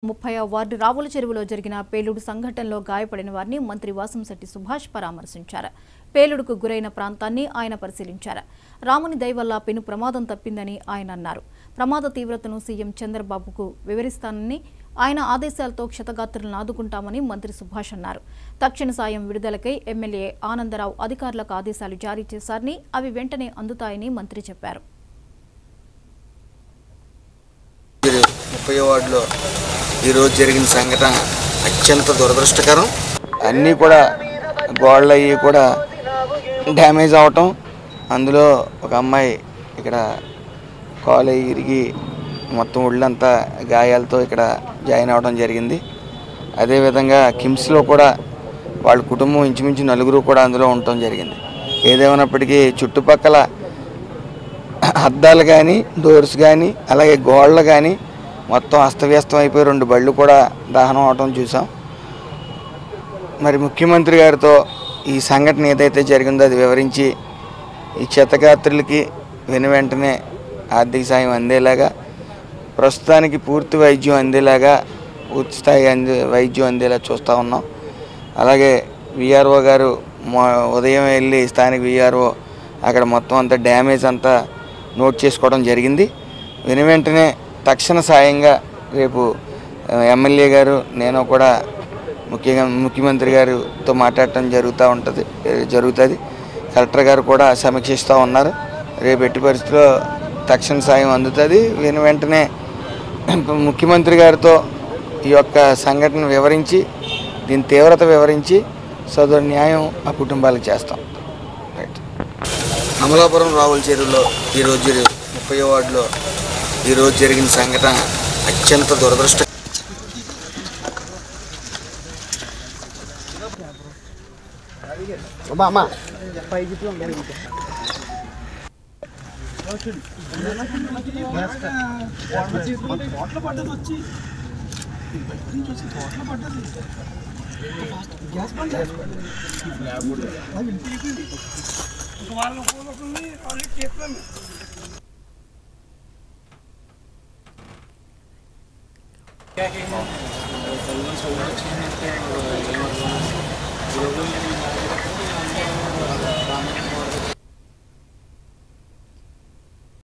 30వ ward Ravula చెరువులో జరిగిన పేలుడు సంఘటనలో గాయపడిన వారిని మంత్రి వాసంశెట్టి సుభాష్ పరామర్శించారు. పేలుడుకు గురైన ప్రాంతాన్ని ఆయన పరిశీలించారు. రాముని దయ వల్ల పెను ప్రమాదం తప్పిందని ఆయన అన్నారు. ప్రమాద తీవ్రతను సీఎం చంద్రబాబుకు వివరిస్తానని ఆయన ఆదేశాలతో క్షతగాత్రులను ఆదుకుంటామని మంత్రి సుభాష్ అన్నారు. తక్షణ సాయం విడుదలకై ఎమ్మెల్యే ఆనందరావు అధికారులకు ఆదేశాలు జారీ చేశారని అవి వెంటనే అందుతాయని మంత్రి చెప్పారు. 30వ వార్డులో ఈరోజు జరిగిన సంఘటన అత్యంత దురదృష్టకరం. అన్నీ కూడా గోడలు అవి కూడా డ్యామేజ్ అవటం, అందులో ఒక అమ్మాయి ఇక్కడ కాలు ఇరిగి మొత్తం ఒళ్ళంతా గాయాలతో ఇక్కడ జాయిన్ అవ్వడం జరిగింది. అదేవిధంగా కిమ్స్లో కూడా వాళ్ళ కుటుంబం ఇంచుమించు 4 కూడా అందులో ఉండటం జరిగింది. ఏదేమైనప్పటికీ చుట్టుపక్కల అద్దాలు కానీ డోర్స్ కానీ అలాగే గోడలు కానీ మొత్తం అస్తవ్యస్తం అయిపోయి 2 బళ్ళు కూడా దహనం అవటం చూసాం. మరి ముఖ్యమంత్రి గారితో ఈ సంఘటన ఏదైతే జరిగిందో అది వివరించి ఈ క్షతగాత్రులకి వెంటనే ఆర్థిక సాయం అందేలాగా, ప్రస్తుతానికి పూర్తి వైద్యం అందేలాగా, పూర్తి స్థాయి వైద్యం అందేలా చూస్తూ ఉన్నాం. అలాగే విఆర్ఓ గారు ఉదయం వెళ్ళి స్థానిక విఆర్ఓ అక్కడ మొత్తం అంతా డ్యామేజ్ అంతా నోట్ చేసుకోవడం జరిగింది. వెంటనే తక్షణ సాయంగా రేపు ఎమ్మెల్యే గారు నేను కూడా ముఖ్యమంత్రి గారితో మాట్లాడటం జరుగుతుంది. కలెక్టర్ గారు కూడా సమీక్షిస్తూ ఉన్నారు. రేపు ఎట్టి పరిస్థితుల్లో తక్షణ సాయం అందుతుంది. వెంటనే ముఖ్యమంత్రి గారితో ఈ యొక్క సంఘటన వివరించి దీని తీవ్రత వివరించి సదరు న్యాయం ఆ కుటుంబాలకు చేస్తాం. అమలాపురం రావుల చెరువులో ఈరోజు 30వ వార్డులో ఈరోజు జరిగిన సంఘటన అత్యంత దురదృష్టం.